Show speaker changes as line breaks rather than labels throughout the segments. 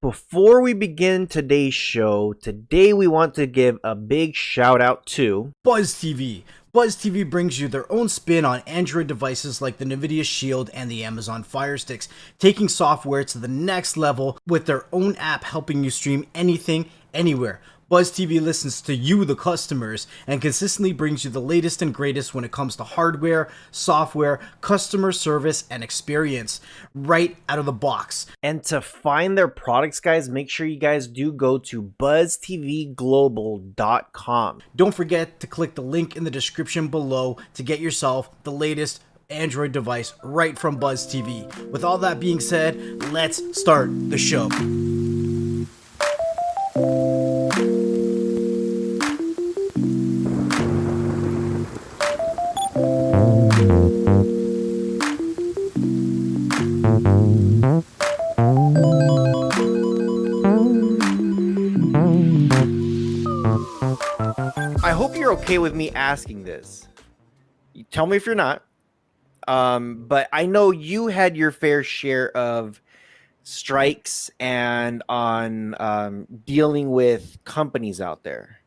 Before we begin today's show, today we want to give a big shout out to
buzztv. buzztv brings you their own spin on Android devices like the NVIDIA Shield and the Amazon Fire Sticks, taking software to the next level with their own app helping you stream anything, anywhere. BuzzTV listens to you, the customers, and consistently brings you the latest and greatest when it comes to hardware, software, customer service, and experience right out of the box.
And to find their products, guys, make sure you guys do go to buzztvglobal.com.
Don't forget to click the link in the description below to get yourself the latest Android device right from BuzzTV. With all that being said, let's start the show.
I hope you're okay with me asking this. You tell me if you're not. But I know you had your fair share of strikes and on dealing with companies out there.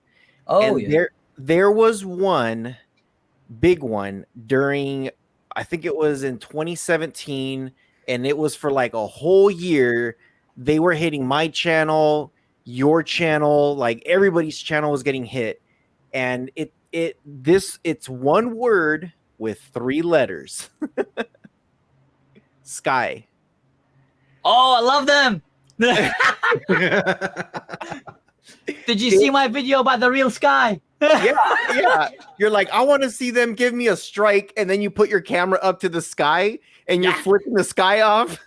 Oh,
and
yeah.
There was one big one during, I think it was in 2017, and it was for like a whole year. They were hitting my channel, your channel, like everybody's channel was getting hit. And it's one word with 3 letters. Sky.
Oh, I love them. Did you see my video about the real Sky?
Yeah. You're like, I want to see them give me a strike, and then you put your camera up to the sky and you're flipping the sky off.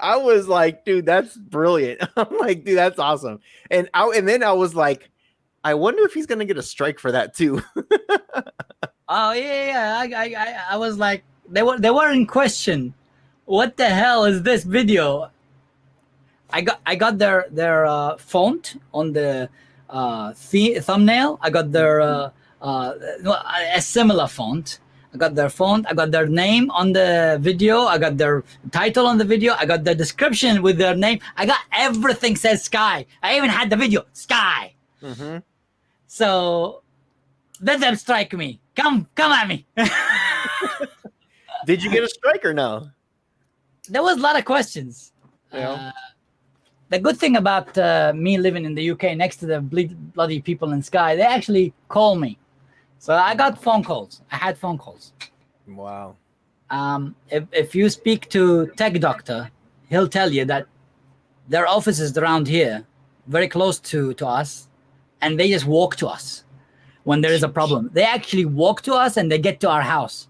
I was like, dude, that's brilliant. I'm like, dude, that's awesome. And then I was like, I wonder if he's gonna get a strike for that too.
Oh yeah. I was like, they were in question. What the hell is this video? I got their font on the thumbnail. I got their a similar font. I got their font. I got their name on the video. I got their title on the video. I got the description with their name. I got everything says Sky. I even had the video Sky.
Mm-hmm.
So let them strike me. Come at me.
Did you get a strike or no?
There was a lot of questions.
Yeah.
The good thing about me living in the UK next to the bloody people in Sky, they actually call me. So I got phone calls. I had phone calls.
Wow.
If you speak to Tech Doctor, he'll tell you that their office is around here, very close to us, and they just walk to us when there is a problem. They actually walk to us and they get to our house.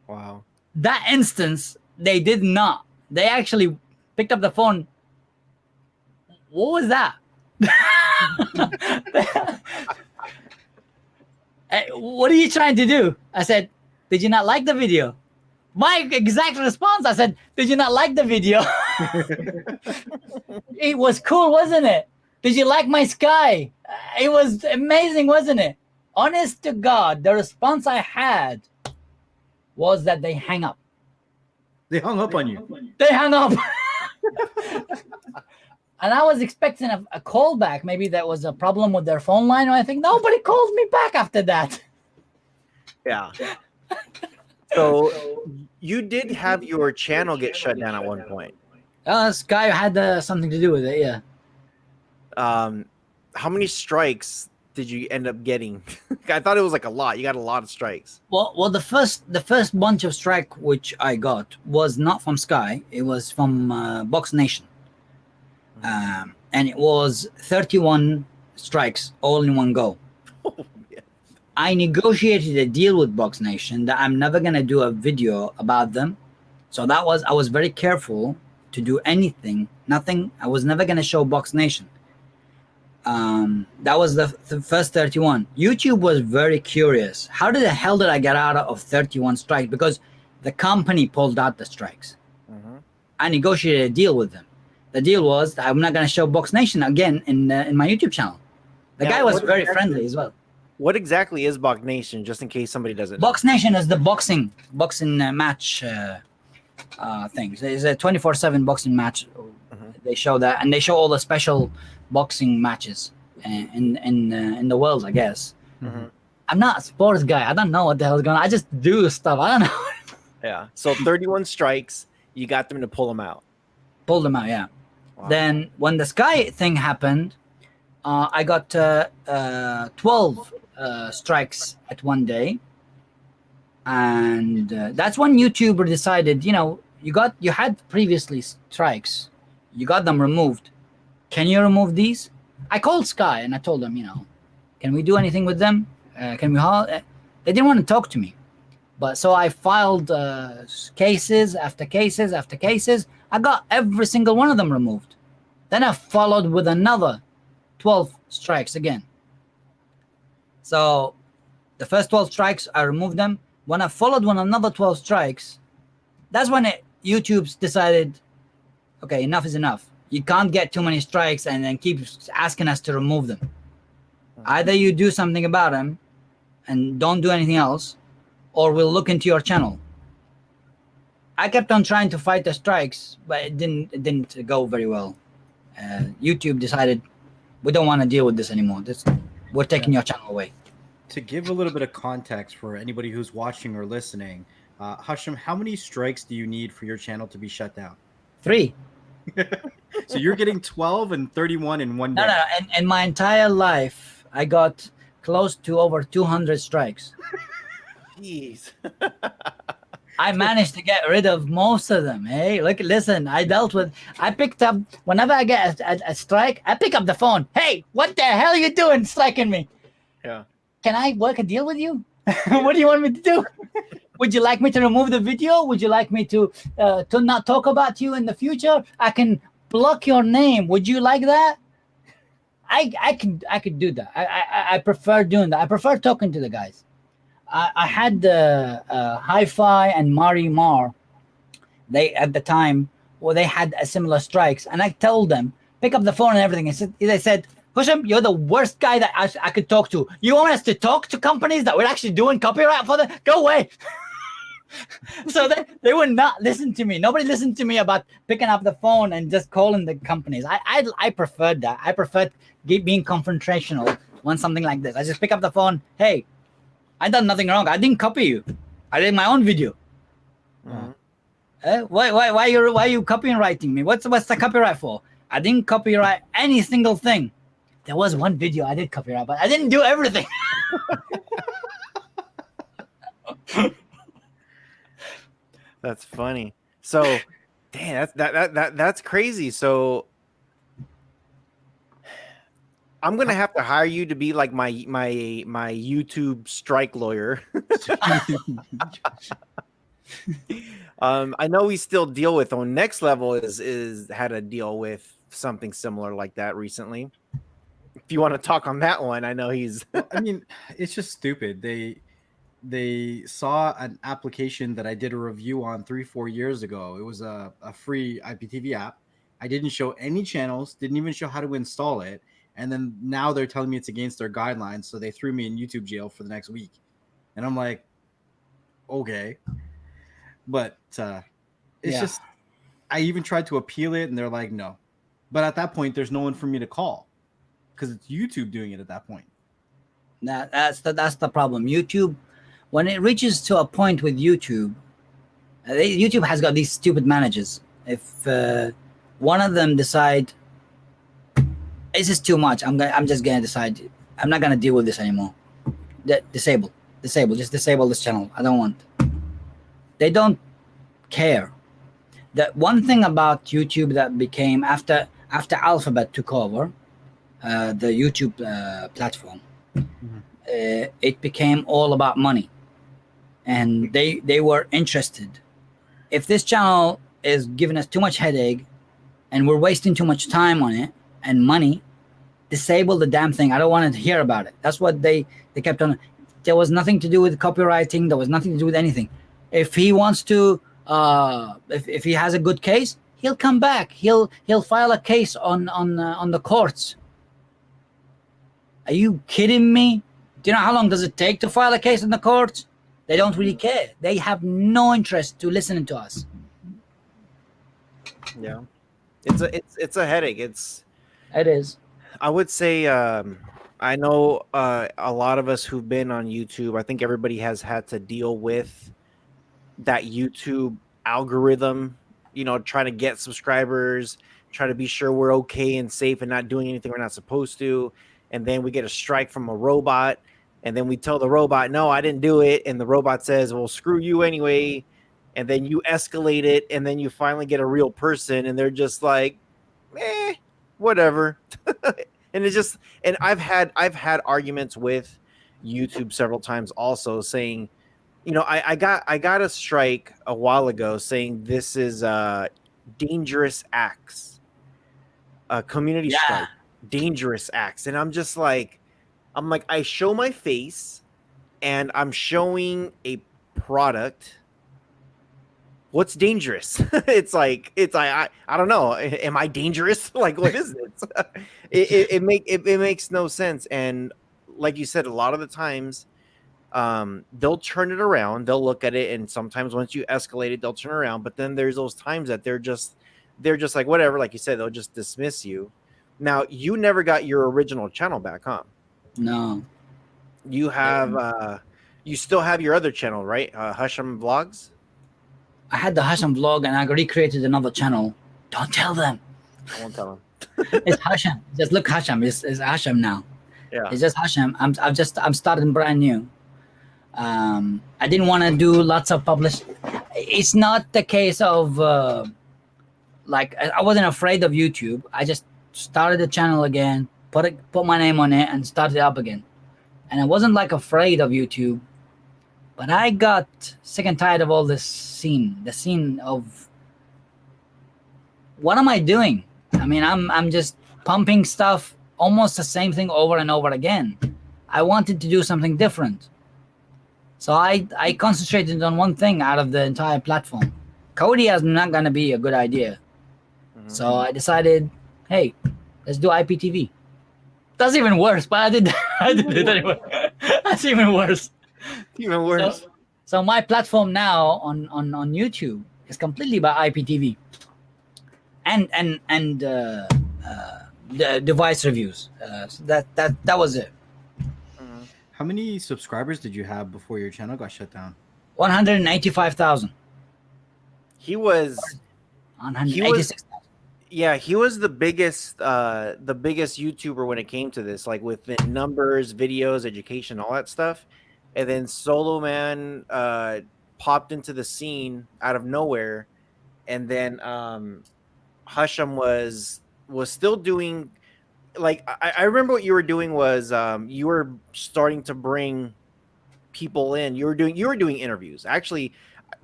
Wow.
That instance, they did not. They actually picked up the phone. What was that? What are you trying to do? I said, did you not like the video? My exact response, I said, did you not like the video? It was cool, wasn't it? Did you like my Sky? It was amazing, wasn't it? Honest to God, the response I had was that they hang up.
They hung up on you.
They hung up. And I was expecting a call back. Maybe there was a problem with their phone line or anything. Nobody called me back after that.
Yeah. So you did have your channel get shut down at one point.
Sky had something to do with it, yeah.
How many strikes did you end up getting? I thought it was like a lot. You got a lot of strikes.
Well, the first bunch of strike which I got was not from Sky. It was from Box Nation. And it was 31 strikes all in one go.
Oh, yeah.
I negotiated a deal with Box Nation that I'm never going to do a video about them. So I was very careful to do nothing. I was never going to show Box Nation. That was the first 31. YouTube was very curious. How the hell did I get out of 31 strikes? Because the company pulled out the strikes.
Mm-hmm.
I negotiated a deal with them. The deal was that I'm not going to show Box Nation again in my YouTube channel. The guy was very friendly as well.
What exactly is Box Nation, just in case somebody doesn't know?
Box Nation is the boxing match things. It's a 24/7 boxing match. They show that, and they show all the special boxing matches in the world, I guess. I'm not a sports guy. I don't know what the hell is going on. I just do stuff. I don't know.
Yeah. So 31 strikes, you got them to pull them out.
Pulled them out, yeah.
Wow.
Then when the Sky thing happened, I got 12 strikes at one day. And that's when YouTuber decided, you had previously strikes. You got them removed. Can you remove these? I called Sky and I told them, can we do anything with them? Can we They didn't want to talk to me. But so I filed cases after cases after cases. I got every single one of them removed. Then I followed with another 12 strikes again. So the first 12 strikes, I removed them. When I followed with another 12 strikes, that's when YouTube's decided, okay, enough is enough. You can't get too many strikes and then keep asking us to remove them. Either you do something about them and don't do anything else, or we'll look into your channel. I kept on trying to fight the strikes, but it didn't go very well. YouTube decided, we don't want to deal with this anymore. We're taking your channel away.
To give a little bit of context for anybody who's watching or listening, Husham, how many strikes do you need for your channel to be shut down?
3.
So you're getting 12 and 31 in one day.
No. In my entire life, I got close to over 200 strikes.
Jeez.
I managed to get rid of most of them. Hey, listen, I picked up, whenever I get a strike, I pick up the phone. Hey, what the hell are you doing striking me?
Yeah.
Can I work a deal with you? What do you want me to do? Would you like me to remove the video? Would you like me to not talk about you in the future? I can block your name. Would you like that? I could do that. I prefer doing that. I prefer talking to the guys. I had Hi-Fi and Mari Mar. They at the time, they had a similar strikes, and I told them pick up the phone and everything. They said, Husham, you're the worst guy that I could talk to. You want us to talk to companies that we're actually doing copyright for them? Go away. So they would not listen to me. Nobody listened to me about picking up the phone and just calling the companies. I preferred that. I preferred being confrontational when something like this. I just pick up the phone. Hey, I done nothing wrong. I didn't copy you. I did my own video. Why are you copywriting me? What's the copyright for? I didn't copyright any single thing. There was one video I did copyright, but I didn't do everything.
That's funny. So, damn, that's crazy. So, I'm gonna have to hire you to be like my YouTube strike lawyer. I know we still deal with on Next Level is had to deal with something similar like that recently. If you want to talk on that one, I know he's.
I mean, it's just stupid. They saw an application that I did a review on 3-4 years ago. It was a free IPTV app. I didn't show any channels, didn't even show how to install it. And then now they're telling me it's against their guidelines. So they threw me in YouTube jail for the next week. And I'm like, okay. But it's just, I even tried to appeal it and they're like, no. But at that point, there's no one for me to call because it's YouTube doing it at that point.
That's the problem. YouTube, when it reaches to a point with YouTube, YouTube has got these stupid managers. If one of them decide this is too much, I'm just gonna decide I'm not gonna deal with this anymore. Disable, just disable this channel. I don't want. They don't care. The one thing about YouTube that became after Alphabet took over the YouTube platform, it became all about money, and they were interested. If this channel is giving us too much headache, and we're wasting too much time on it and money, disable the damn thing. I don't want to hear about it. That's what they kept on. There was nothing to do with copywriting. There was nothing to do with anything. If he wants to, if he has a good case, he'll come back. He'll file a case on the courts. Are you kidding me? Do you know how long does it take to file a case in the courts? They don't really care. They have no interest to listening to us.
Yeah, it's a headache.
It is.
I would say I know a lot of us who've been on YouTube. I think everybody has had to deal with that YouTube algorithm, trying to get subscribers, try to be sure we're okay and safe and not doing anything we're not supposed to. And then we get a strike from a robot. And then we tell the robot, no, I didn't do it. And the robot says, well, screw you anyway. And then you escalate it. And then you finally get a real person and they're just like, whatever. And it's just, and I've had arguments with YouTube several times also saying, I got a strike a while ago saying this is dangerous acts, a community
Yeah.
strike, dangerous acts, and I'm just like, I show my face, and I'm showing a product. What's dangerous? I don't know. Am I dangerous? Like, what is this? It makes no sense. And like you said, a lot of the times they'll turn it around, they'll look at it, and sometimes once you escalate it, they'll turn around. But then there's those times that they're just like, whatever, like you said, they'll just dismiss you. Now, you never got your original channel back, huh?
No.
You have you still have your other channel, right? Husham Vlogs.
I had the Husham vlog and I recreated another channel. Don't tell them.
I won't tell them.
It's Husham. Just look Husham. It's Husham now.
Yeah.
It's just Husham. I'm starting brand new. I didn't want to do lots of publish. It's not the case of like I wasn't afraid of YouTube. I just started the channel again, put my name on it, and started up again. And I wasn't like afraid of YouTube, but I got sick and tired of all this scene. The scene of what am I doing? I mean, I'm just pumping stuff, almost the same thing over and over again. I wanted to do something different. So I concentrated on one thing out of the entire platform. Cody is not going to be a good idea.
Mhm.
So I decided, hey, let's do IPTV. That's even worse, but I did it anyway. That's even worse.
Even worse.
So my platform now on YouTube is completely by IPTV and the device reviews. So that was it.
How many subscribers did you have before your channel got shut down?
185,000.
He was
186,000.
Yeah, he was the biggest YouTuber when it came to this, like within numbers, videos, education, all that stuff. And then Solo Man popped into the scene out of nowhere, and then Husham was still doing, like, I remember what you were doing was you were starting to bring people in. You were doing interviews. Actually,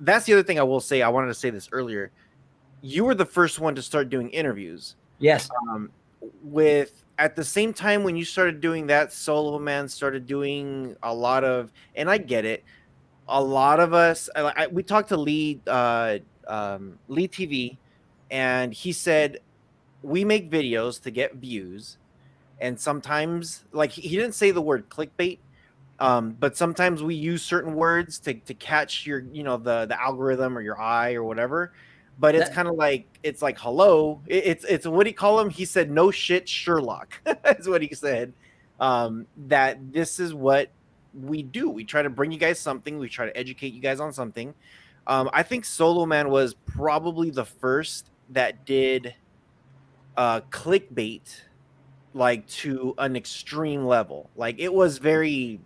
that's the other thing I will say. I wanted to say this earlier. You were the first one to start doing interviews.
Yes.
With at the same time when you started doing that, Solo Man started doing a lot of, and I get it, a lot of us. We talked to Lee TV, and he said we make videos to get views, and sometimes, like, he didn't say the word clickbait, but sometimes we use certain words to catch your, the algorithm or your eye or whatever. But it's kind of like, it's like, hello, it's what do you call him? He said, no shit, Sherlock. That's what he said. That this is what we do. We try to bring you guys something. We try to educate you guys on something. I think Solo Man was probably the first that did clickbait, like, to an extreme level. Like, it was very,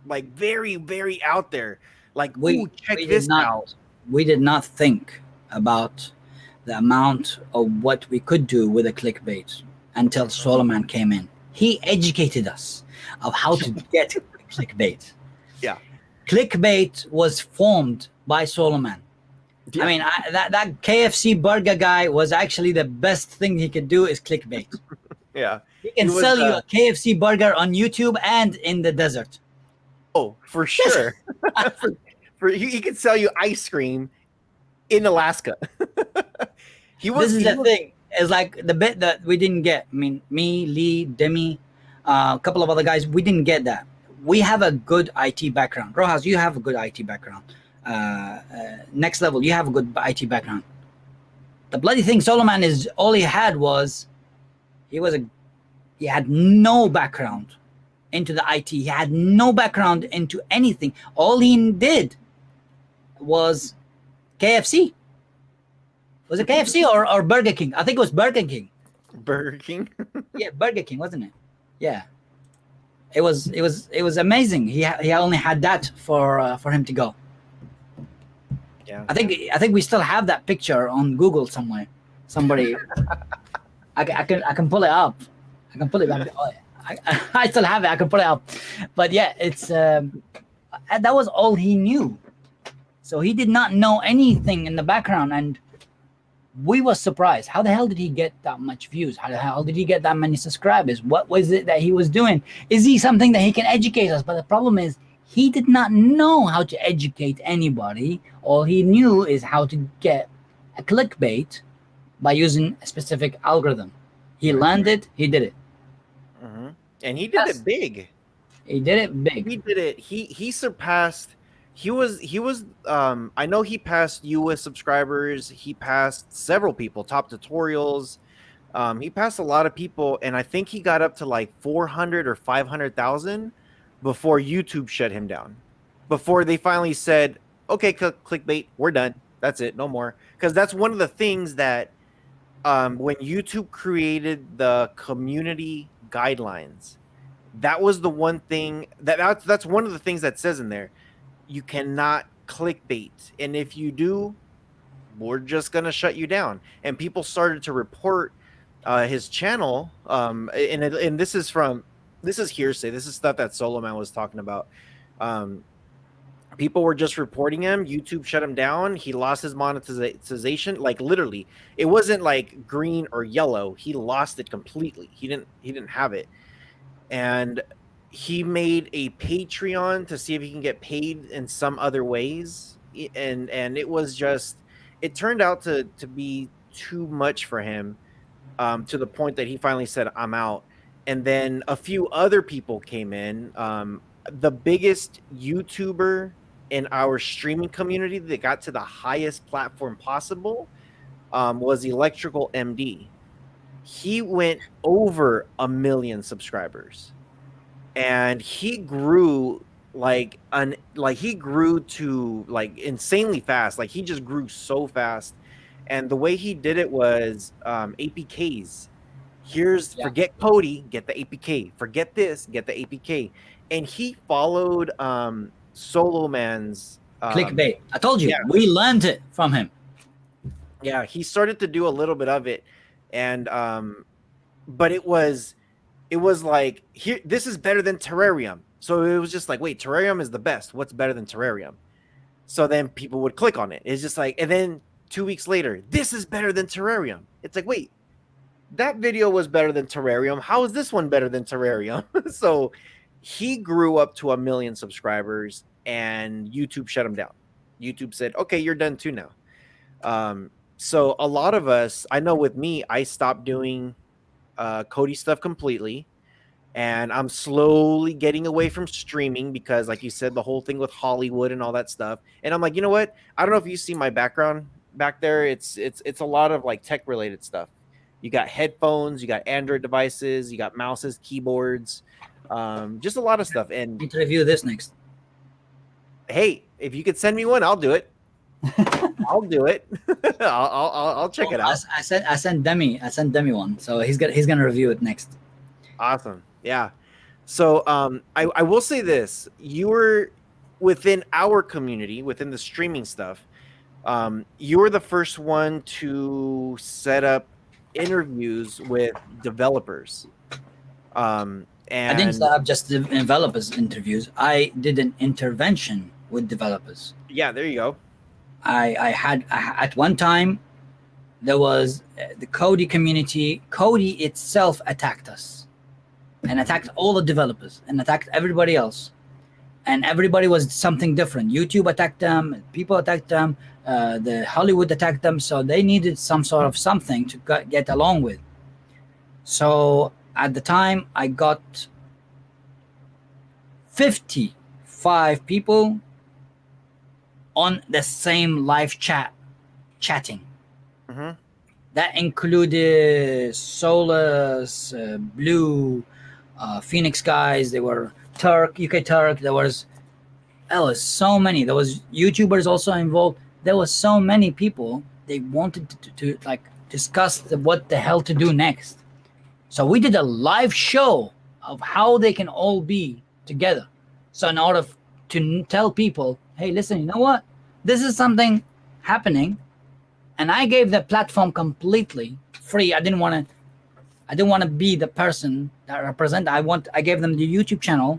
very out there. Like, check this out.
We did not think about the amount of what we could do with a clickbait until Solomon came in. He educated us of how to get clickbait.
Yeah.
Clickbait was formed by Solomon. Yeah. I mean, that KFC burger guy was actually the best thing he could do is clickbait.
Yeah.
He can sell you a KFC burger on YouTube and in the desert.
Oh, for sure. He could sell you ice cream in Alaska.
This is the thing. It's like the bit that we didn't get. I mean, me, Lee, Demi, a couple of other guys, we didn't get that. We have a good IT background. Rojas, you have a good IT background. Next Level, you have a good IT background. The bloody thing, Solomon, is all he had was he had no background into the IT. He had no background into anything. All he did was KFC. Was it KFC or Burger King? I think it was Burger King.
Burger King.
Yeah, Burger King, wasn't it? Yeah. It was amazing. He only had that for him to go.
Yeah.
I think we still have that picture on Google somewhere. Somebody, I can pull it up. I can pull it back. I still have it. I can pull it up. But yeah, it's that was all he knew. So he did not know anything in the background, and we were surprised. How the hell did he get that much views? How the hell did he get that many subscribers? What was it that he was doing? Is he something that he can educate us? But the problem is, he did not know how to educate anybody. All he knew is how to get a clickbait by using a specific algorithm. He learned it. He did it.
Mm-hmm. And he did it big.
He did it big.
He did it. He surpassed. He was. I know he passed you with subscribers. He passed several people. Top tutorials. He passed a lot of people, and I think he got up to like 400 or 500,000 before YouTube shut him down. Before they finally said, "Okay, clickbait, we're done. That's it, no more." Because that's one of the things that when YouTube created the community guidelines, that was the one thing that's one of the things that says in there. You cannot clickbait, and if you do, we're just gonna shut you down. And people started to report his channel, and this is hearsay. This is stuff that Solomon was talking about. People were just reporting him. YouTube shut him down. He lost his monetization. Like literally, it wasn't like green or yellow. He lost it completely. He didn't have it, and he made a Patreon to see if he can get paid in some other ways. And it was just, it turned out to be too much for him, to the point that he finally said, I'm out. And then a few other people came in. The biggest YouTuber in our streaming community that got to the highest platform possible was Electrical MD. He went over 1 million subscribers. And he grew he grew to like insanely fast. Like he just grew so fast. And the way he did it was APKs. Forget Cody, get the APK. Forget this, get the APK. And he followed Solomon's
clickbait. I told you, we learned it from him.
Yeah, he started to do a little bit of it, and but it was like, here, this is better than Terrarium. So it was just like, wait, Terrarium is the best. What's better than Terrarium? So then people would click on it. It's just like, and then 2 weeks later, this is better than Terrarium. It's like, wait, that video was better than Terrarium. How is this one better than Terrarium? So he grew up to 1 million subscribers, and YouTube shut him down. YouTube said, okay, you're done too now. So a lot of us, I know with me, I stopped doing Cody stuff completely, and I'm slowly getting away from streaming because, like you said, the whole thing with Hollywood and all that stuff. And I'm like, you know what? I don't know if you see my background back there. It's a lot of like tech related stuff. You got headphones, you got Android devices, you got mouses, keyboards, just a lot of stuff. And
need to review this next.
Hey, if you could send me one, I'll do it. I'll do it. I'll check it out.
I sent Demi one, so he's gonna review it next.
Awesome. Yeah. So I will say this: you were within our community, within the streaming stuff. You were the first one to set up interviews with developers. And
I didn't set up just the developers interviews. I did an intervention with developers.
Yeah, there you go.
I had at one time, there was the Kodi community. Kodi itself attacked us and attacked all the developers and attacked everybody else. And everybody was something different. YouTube attacked them, people attacked them, the Hollywood attacked them. So they needed some sort of something to get along with. So at the time, I got 55 people on the same live chatting.
Mm-hmm.
That included Solus, Blue, Phoenix guys. There were UK Turk. There was so many. There was YouTubers also involved. There was so many people. They wanted to like discuss what the hell to do next. So we did a live show of how they can all be together. So in order to tell people, hey, listen, you know what? This is something happening, and I gave the platform completely free. I didn't want to be the person that represent. I gave them the YouTube channel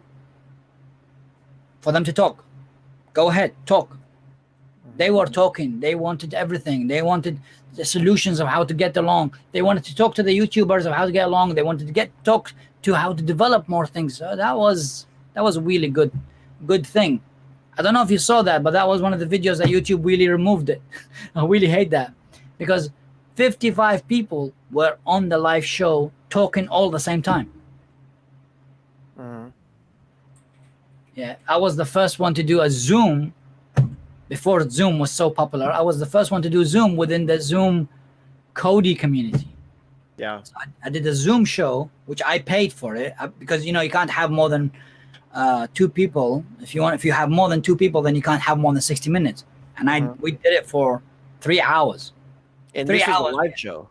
for them to talk. Go ahead, talk. They were talking. They wanted everything. They wanted the solutions of how to get along. They wanted to talk to the YouTubers of how to get along. They wanted to talk to how to develop more things. So that was a really good thing. I don't know if you saw that, but that was one of the videos that YouTube really removed it. I really hate that because 55 people were on the live show talking all the same time. Yeah, I was the first one to do a Zoom before Zoom was so popular. I was the first one to do Zoom within the Zoom Cody community.
Yeah.
So I did a Zoom show, which I paid for it because you can't have more than 2 people. If you have more than 2 people, then you can't have more than 60 minutes. And we did it for 3 hours.
And
3
this was
hours.
a live show.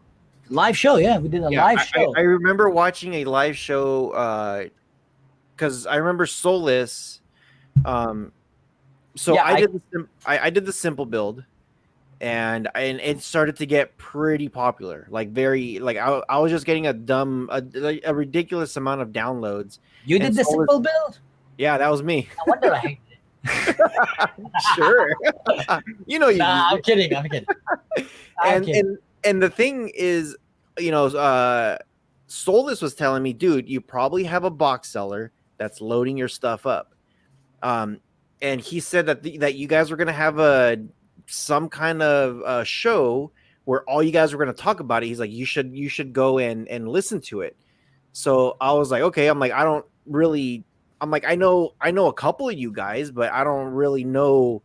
Live show, yeah. We did a live show.
I remember watching a live show because I remember Solus. So
Yeah,
I did the simple build, and it started to get pretty popular. Like I was just getting a ridiculous amount of downloads.
You did the
Solus,
simple build?
Yeah, that was me.
No wonder I hate it.
Sure. You.
I'm kidding.
And the thing is, Solus was telling me, dude, you probably have a box seller that's loading your stuff up. And he said that you guys were going to have some kind of show where all you guys were going to talk about it. He's like, you should go and listen to it. So I was like, okay. I'm like, I know a couple of you guys, but I don't really know,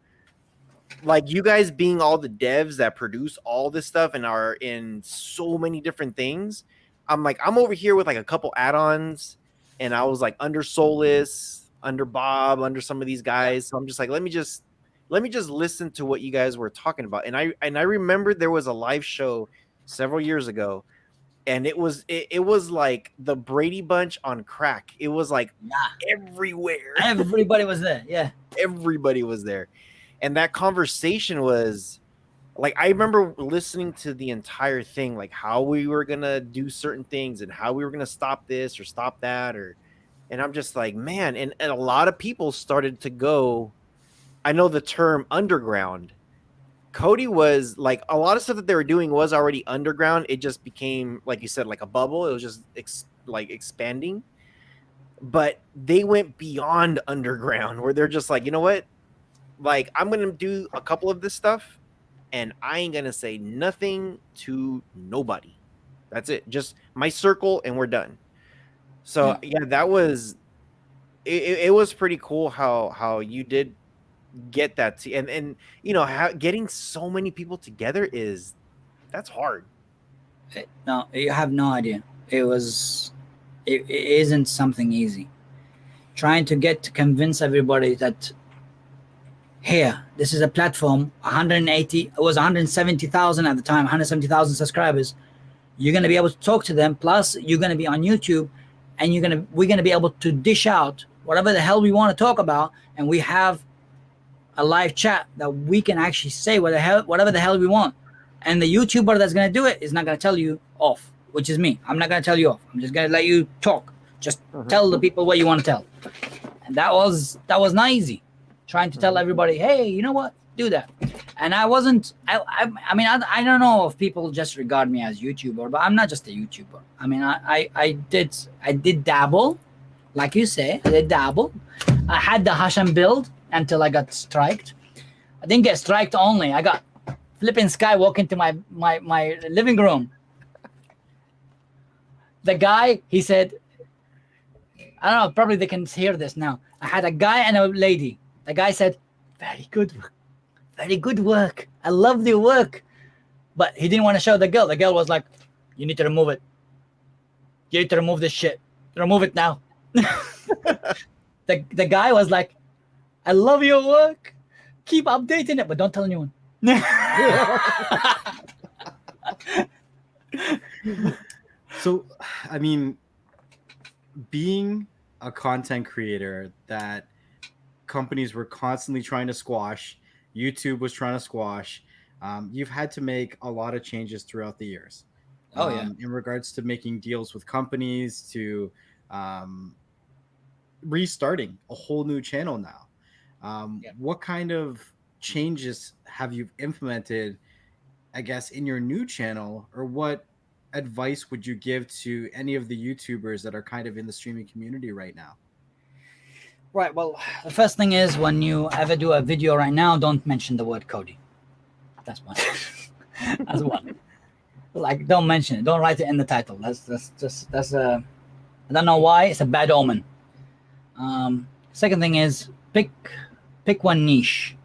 like, you guys being all the devs that produce all this stuff and are in so many different things. I'm like, I'm over here with like a couple add-ons, and I was like under Solus, under Bob, under some of these guys. So I'm just like, let me just listen to what you guys were talking about. And I remember there was a live show several years ago, and it was like the Brady Bunch on crack. It was like everywhere.
Everybody was there. Yeah.
Everybody was there. And that conversation was like, I remember listening to the entire thing, like how we were going to do certain things and how we were going to stop this or stop that, and I'm just like, man, and a lot of people started to go, I know the term underground. Cody was like, a lot of stuff that they were doing was already underground. It just became, like you said, like a bubble. It was just expanding. But they went beyond underground, where they're just like, you know what? Like, I'm going to do a couple of this stuff, and I ain't going to say nothing to nobody. That's it. Just my circle, and we're done. So yeah, that was it was pretty cool how you did get that and how getting so many people together that's hard.
No, you have no idea. It isn't something easy. Trying to convince everybody that here, this is a platform, 170,000 at the time, 170,000 subscribers. You're going to be able to talk to them. Plus you're going to be on YouTube, and we're going to be able to dish out whatever the hell we want to talk about. And we have a live chat that we can actually say whatever the hell we want. And the YouTuber that's going to do it is not going to tell you off, which is me. I'm not going to tell you off. I'm just going to let you talk. Just tell the people what you want to tell. And that was not easy. Trying to tell everybody, hey, you know what? Do that. And I wasn't, I mean, I don't know if people just regard me as YouTuber, but I'm not just a YouTuber. I mean, I did dabble, like you say, I did dabble. I had the Husham build until I got striked. I didn't get striked only. I got flipping Sky walk into my living room. The guy, he said, I don't know, probably they can hear this now. I had a guy and a lady. The guy said, very good work. Very good work. I love your work. But he didn't want to show the girl. The girl was like, "You need to remove it. You need to remove this shit. Remove it now." The guy was like, "I love your work. Keep updating it, but don't tell anyone."
So, I mean, being a content creator that companies were constantly trying to squash, YouTube was trying to squash, you've had to make a lot of changes throughout the years.
Oh, yeah.
In regards to making deals with companies, to restarting a whole new channel now. What kind of changes have you implemented, I guess, in your new channel, or what advice would you give to any of the YouTubers that are kind of in the streaming community right now?
Right. Well, the first thing is, when you ever do a video right now, don't mention the word Cody. That's one. That's one. Like, don't mention it. Don't write it in the title. That's I don't know why. It's a bad omen. Second thing is, pick one niche.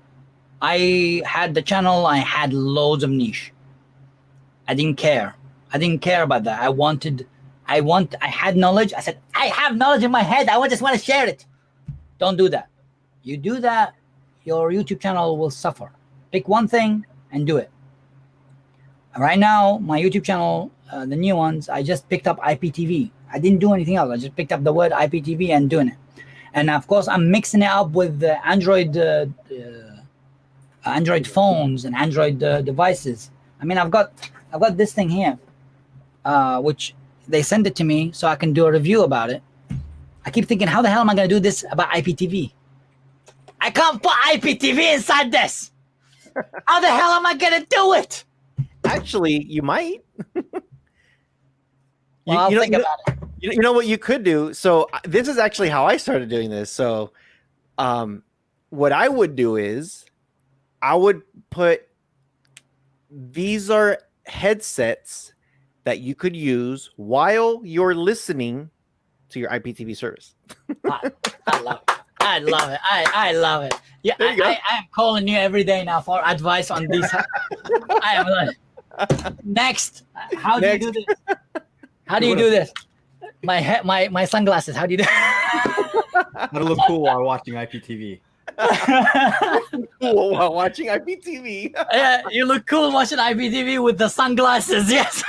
I had the channel. I had loads of niche. I didn't care. I didn't care about that. I had knowledge. I said, I have knowledge in my head. I just want to share it. Don't do that. You do that, your YouTube channel will suffer. Pick one thing and do it. Right now, my YouTube channel, the new ones, I just picked up IPTV. I didn't do anything else. I just picked up the word IPTV and doing it. And of course, I'm mixing it up with the Android phones and Android devices. I mean, I've got this thing here, which they send it to me so I can do a review about it. I keep thinking, how the hell am I going to do this about IPTV? I can't put IPTV inside this. How the hell am I going to do it?
Actually, you might.
I'll think about it.
You know what you could do? So this is actually how I started doing this. So what I would do is I would put, these are headsets that you could use while you're listening to your IPTV service.
I love it. I love it. I love it. Yeah, I am calling you every day now for advice on this. I am like, next. How do you do this? How do you do this? My sunglasses. How do you do?
How to look cool while watching IPTV.
Cool while watching IPTV.
Yeah, you look cool watching IPTV with the sunglasses. Yes.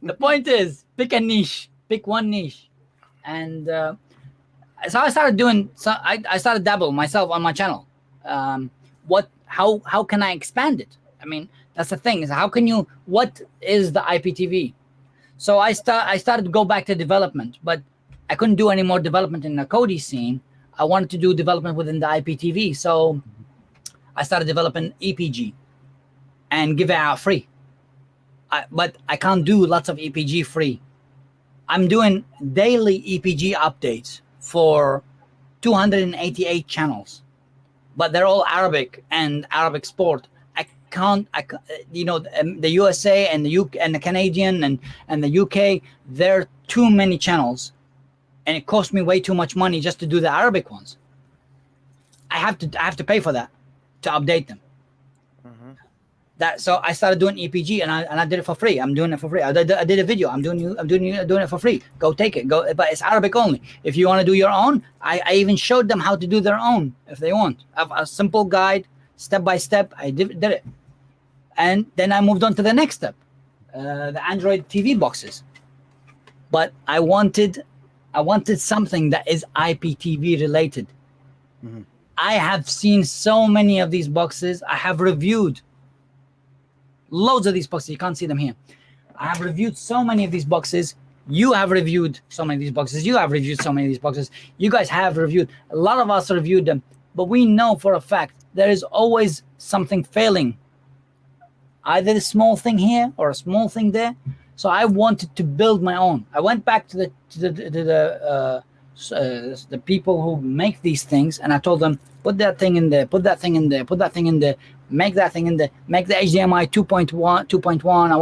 The point is, pick a niche. Pick one niche, and so I started doing. So I started dabble myself on my channel. How can I expand it? I mean, that's the thing. Is how can you? What is the IPTV? So I started to go back to development, but I couldn't do any more development in the Kodi scene. I wanted to do development within the IPTV, so I started developing EPG and give it out free. But I can't do lots of EPG free. I'm doing daily EPG updates for 288 channels, but they're all Arabic and Arabic sport. I can't, the USA and the UK and the Canadian and the UK, there are too many channels, and it costs me way too much money just to do the Arabic ones. I have to pay for that to update them. So I started doing EPG, and I did it for free. I'm doing it for free. I did a video. I'm doing it for free. Go take it. Go, but it's Arabic only. If you want to do your own, I even showed them how to do their own if they want. I have a simple guide, step by step. I did it, and then I moved on to the next step, the Android TV boxes. But I wanted something that is IPTV related. Mm-hmm. I have seen so many of these boxes. I have reviewed loads of these boxes. You can't see them here. I have reviewed so many of these boxes. You have reviewed so many of these boxes. You have reviewed so many of these boxes. You guys have reviewed. A lot of us reviewed them. But we know for a fact there is always something failing. Either a small thing here or a small thing there. So I wanted to build my own. I went back to the people who make these things, and I told them, put that thing in there, put that thing in there, put that thing in there, make that thing in there, make the HDMI 2.1.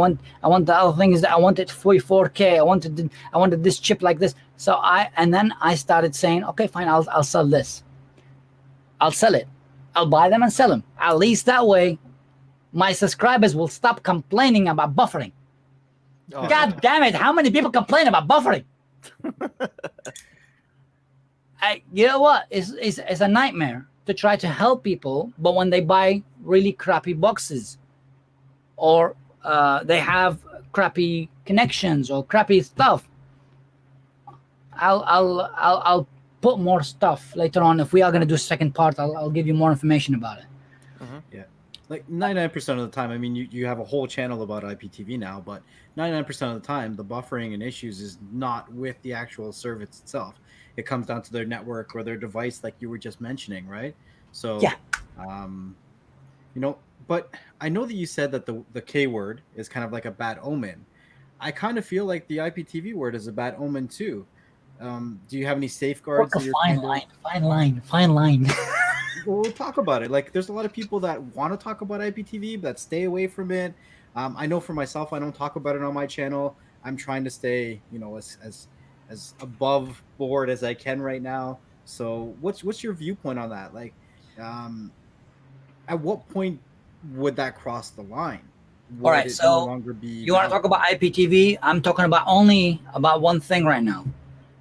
I want the other things that I wanted 4K. I wanted this chip like this. So then I started saying, okay, fine, I'll sell this. I'll sell it. I'll buy them and sell them. At least that way, my subscribers will stop complaining about buffering.
Oh,
God damn it! How many people complain about buffering? You know what? It's a nightmare to try to help people, but when they buy really crappy boxes, or they have crappy connections or crappy stuff, I'll put more stuff later on. If we are gonna do a second part, I'll give you more information about it.
Yeah. Like 99% of the time, I mean, you have a whole channel about IPTV now, but 99% of the time, the buffering and issues is not with the actual service itself. It comes down to their network or their device, like you were just mentioning, right? So,
Yeah.
you know, but I know that you said that the K word is kind of like a bad omen. I kind of feel like the IPTV word is a bad omen too. Do you have any safeguards
Walk a
that you're
fine
kind of...
line, fine line, fine line.
Well, we'll talk about it. Like, there's a lot of people that want to talk about IPTV, but stay away from it. I know for myself, I don't talk about it on my channel. I'm trying to stay, you know, as above board as I can right now. So, what's your viewpoint on that? Like, at what point would that cross the line?
All
Would
right,
it no
so
longer be
you want to talk
valid?
about IPTV? I'm talking about only about one thing right now,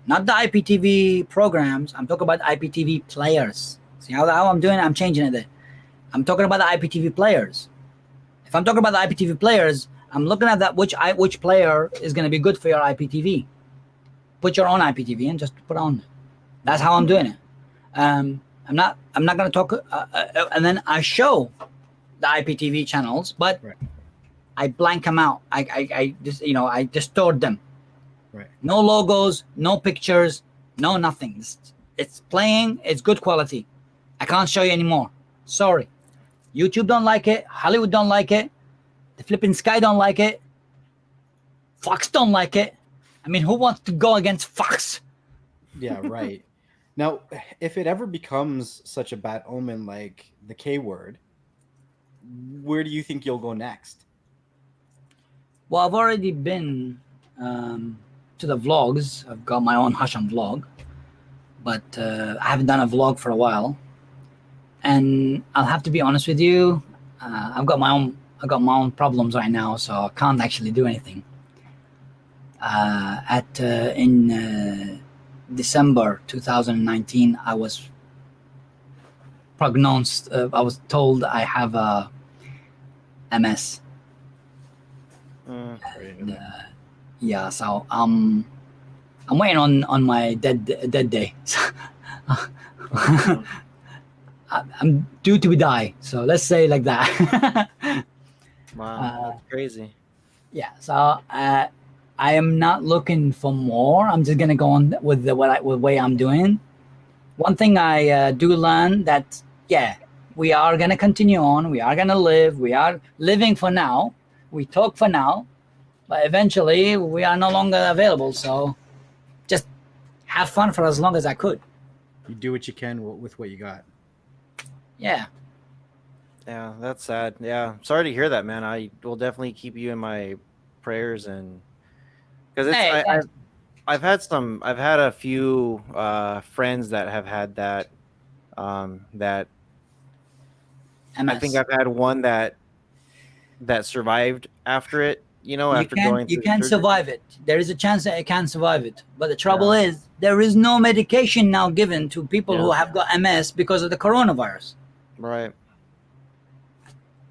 not the IPTV programs. I'm talking about IPTV players. See how I'm doing? I'm changing it there. I'm talking about the IPTV players. If I'm talking about the IPTV players, I'm looking at that which player is going to be good for your IPTV. Put your own IPTV and just put on. That's how I'm doing it. I'm not going to talk. And then I show the IPTV channels, but
Right.
I blank them out. I just I distort them.
Right.
No logos, no pictures, no nothing. It's playing. It's good quality. I can't show you anymore. Sorry. YouTube don't like it. Hollywood don't like it. The flipping Sky don't like it. Fox don't like it. I mean, who wants to go against Fox?
Yeah, right. Now, if it ever becomes such a bad omen like the K word, where do you think you'll go next?
Well, I've already been to the vlogs. I've got my own Husham vlog, but I haven't done a vlog for a while. And I'll have to be honest with you. I've got my own problems right now, so I can't actually do anything. In December 2019, I was prognosed. I was told I have a MS. Yeah, so I'm waiting on my dead day. I'm due to die. So let's say like that.
wow, that's crazy.
Yeah. So I am not looking for more. I'm just gonna go on with the way I'm doing. One thing I do learn that we are gonna continue on. We are gonna live. We are living for now. We talk for now, but eventually we are no longer available. So just have fun for as long as I could.
You do what you can with what you got.
Yeah.
Yeah, that's sad. Yeah, sorry to hear that, man. I will definitely keep you in my prayers, and because it's
Hey,
I've had a few friends that have had that that
MS.
I think I've had one that survived after it, after going
You
through
can
surgery.
survive it. There is a chance that I can survive it. But the trouble is there is no medication now given to people who have got MS because of the coronavirus.
Right.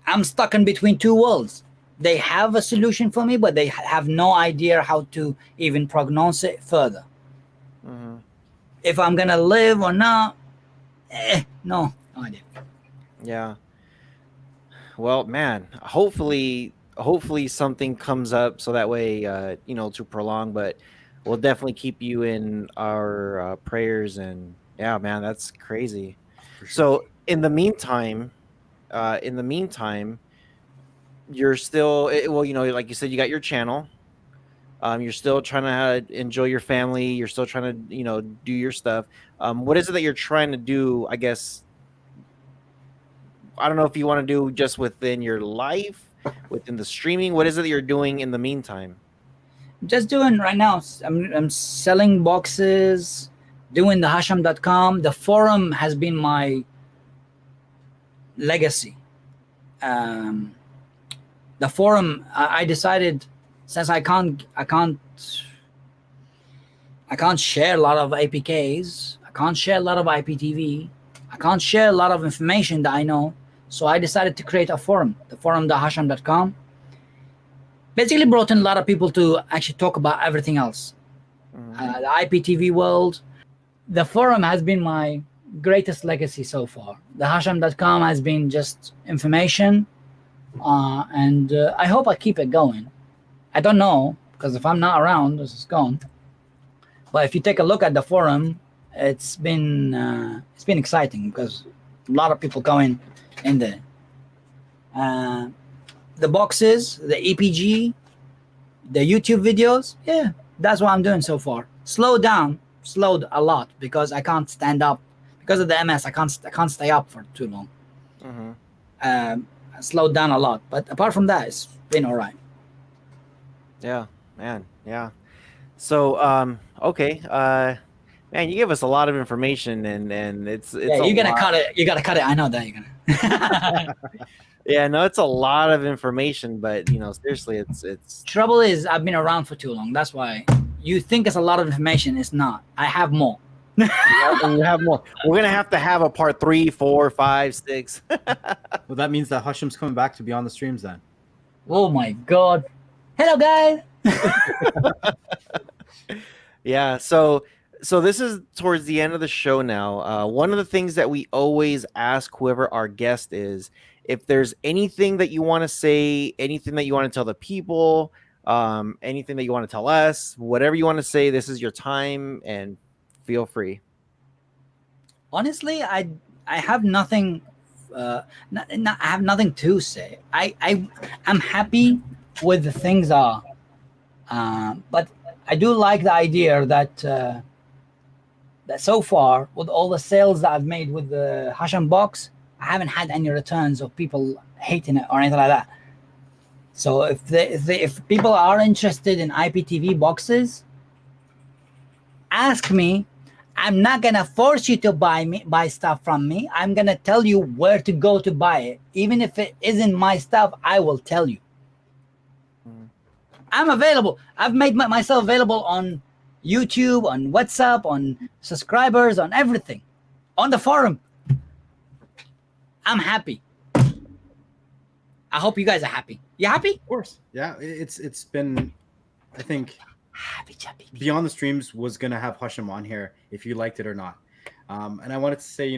I'm stuck in between two worlds. They have a solution for me, but they have no idea how to even prognose it further.
Mm-hmm.
If I'm gonna live or not, no idea.
Yeah. Well, man, hopefully something comes up so that way, to prolong, but we'll definitely keep you in our prayers. And yeah, man, that's crazy. So in the meantime, you're still, like you said, you got your channel. You're still trying to enjoy your family. You're still trying to, do your stuff. What is it that you're trying to do? I guess, I don't know if you want to do just within your life, within the streaming. What is it that you're doing in the meantime?
Just doing right now. I'm selling boxes, doing the Husham.com. The forum has been my legacy. the forum, I decided, since I can't share a lot of APKs, I can't share a lot of IPTV, I can't share a lot of information that I know. So I decided to create a forum, the forum.husham.com. Basically brought in a lot of people to actually talk about everything else. The IPTV world. The forum has been my greatest legacy so far. The Husham.com has been just information, and I hope I keep it going. I don't know, because if I'm not around, this is gone. But if you take a look at the forum, it's been exciting because a lot of people going in there. The boxes, the EPG, the YouTube videos, yeah, that's what I'm doing so far. Slowed a lot because I can't stand up because of the MS. I can't stay up for too long. I slowed down a lot, but apart from that, it's been all right.
Yeah, man. Yeah. So, okay. Man, you give us a lot of information, and it's
Yeah, you're gonna cut it. You gotta cut it. I know that you're gonna.
Yeah, no, it's a lot of information, but seriously, it's.
Trouble is, I've been around for too long. That's why you think it's a lot of information. It's not. I have more.
You have more. We're gonna have to have a part 3, 4, 5, 6.
Well, that means that Husham's coming back to be on the streams then.
Oh my God! Hello, guys.
Yeah. So this is towards the end of the show now. One of the things that we always ask whoever our guest is, if there's anything that you want to say, anything that you want to tell the people, anything that you want to tell us, whatever you want to say, this is your time, and feel free.
Honestly, I have nothing. I have nothing to say. I'm happy with the things are, but I do like the idea that that so far with all the sales that I've made with the Husham box, I haven't had any returns of people hating it or anything like that. So if people are interested in IPTV boxes, ask me. I'm not gonna force you to buy stuff from me. I'm gonna tell you where to go to buy it. Even if it isn't my stuff, I will tell you. I'm available. I've made myself available on YouTube, on WhatsApp, on subscribers, on everything, on the forum. I'm happy. I hope you guys are happy. You happy?
Of course. Yeah, it's been, I think,
happy.
Beyond the Streams was going to have Husham on here if you liked it or not. And I wanted to say,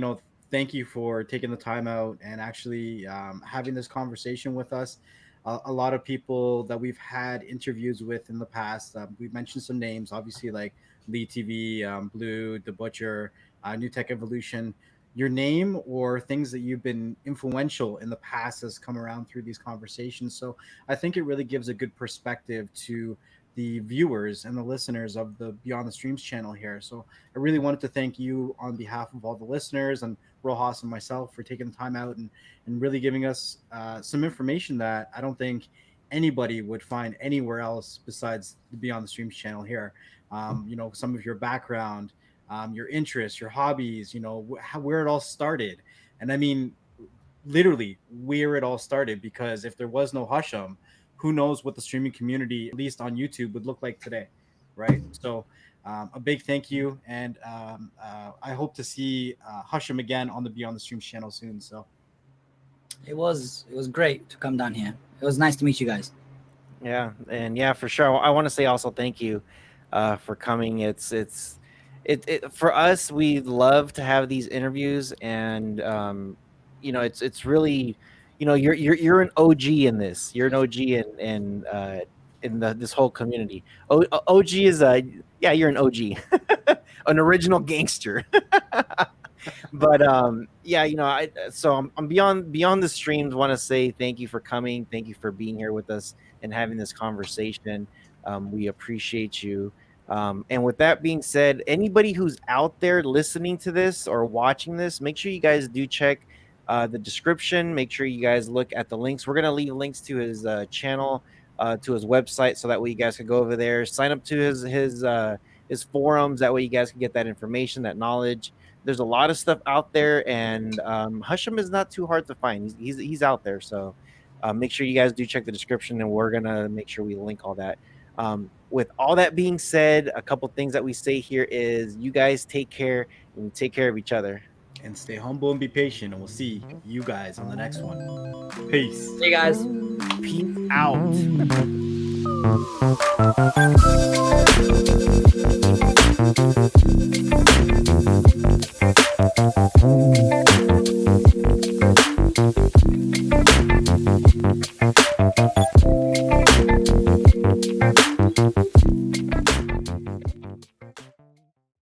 thank you for taking the time out and actually having this conversation with us. A lot of people that we've had interviews with in the past, we've mentioned some names, obviously, like Lee TV, Blue, The Butcher, New Tech Evolution. Your name or things that you've been influential in the past has come around through these conversations. So I think it really gives a good perspective to the viewers and the listeners of the Beyond the Streams channel here. So I really wanted to thank you on behalf of all the listeners and Rojas and myself for taking the time out and really giving us some information that I don't think anybody would find anywhere else besides the Beyond the Streams channel here. Some of your background, your interests, your hobbies, where it all started. And I mean, literally where it all started, because if there was no Husham, who knows what the streaming community, at least on YouTube, would look like today, right? So a big thank you, and I hope to see Husham again on the Beyond the Streams channel soon. So
it was great to come down here. It was nice to meet you guys.
Yeah, and yeah, for sure. I want to say also thank you for coming. It's for us. We love to have these interviews, and it's really. You're an OG in this. You're an OG in this whole community. OG is you're an OG, an original gangster. But I'm beyond the streams. Want to say thank you for coming. Thank you for being here with us and having this conversation. We appreciate you. And with that being said, anybody who's out there listening to this or watching this, make sure you guys do check the description. Make sure you guys look at the links. We're gonna leave links to his channel, to his website, so that way you guys can go over there, sign up to his forums. That way you guys can get that information, that knowledge. There's a lot of stuff out there, and Husham is not too hard to find. He's out there. So Make sure you guys do check the description, and we're gonna make sure we link all that. With all that being said, a couple things that we say here is you guys take care and take care of each other.
And stay humble and be patient, and we'll see you guys on the next one. Peace.
Hey guys.
Peace out.